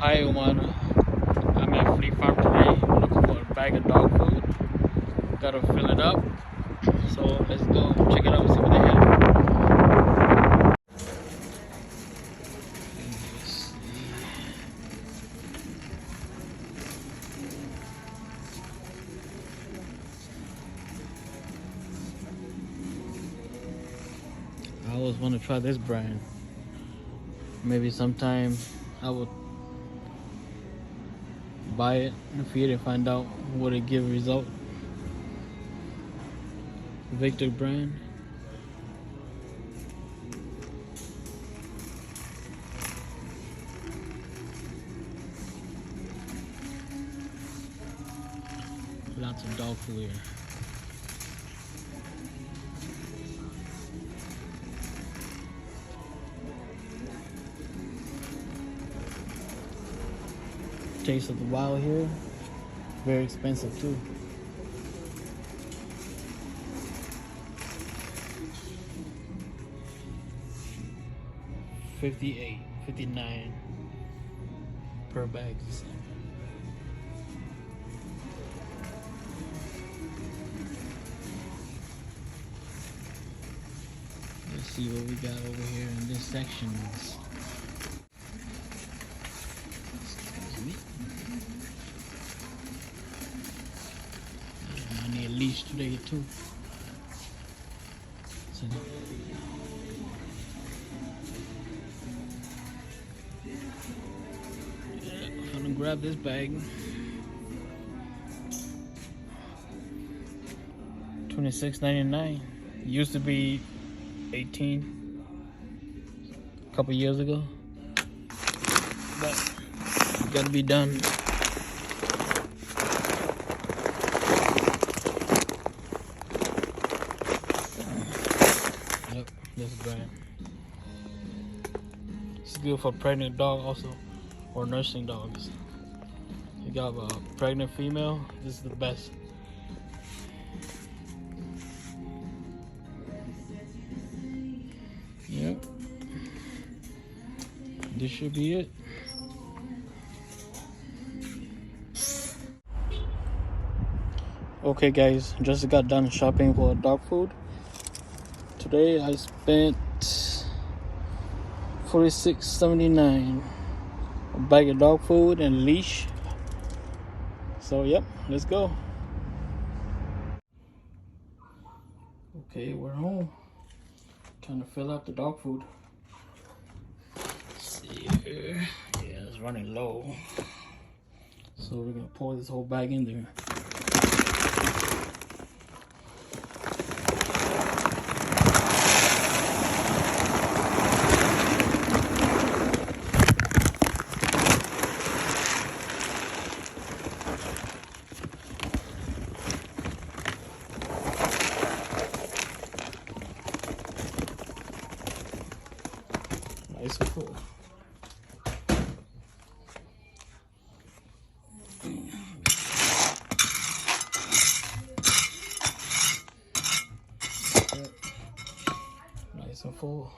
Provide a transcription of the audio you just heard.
Hi, Umana. I'm at Fleet Farm today. I'm looking for a bag of dog food. Gotta fill it up. So let's go check it out and see what they have. I always want to try this brand. Maybe sometime I will buy it and feed it and find out what it give result. Victor brand. Lots of dog food here. Taste of the Wild here. Very expensive too. $58, $59 per bag. Let's see what we got over here in this section. Excuse me. I need a leash today too. So, I'm gonna grab this bag. $26.99. Used to be $18 a couple years ago, but it gotta be done. Yep, this brand. It's good for pregnant dog also, or nursing dogs. You got a pregnant female, this is the best. Yep. This should be it. Okay guys, just got done shopping for dog food. Today I spent $46.79. A bag of dog food and leash. So yep, let's go. Okay, we're home. Trying to fill out the dog food. Let's see here. Yeah, it's running low. So we're gonna pour this whole bag in there. Nice and full. Nice and full.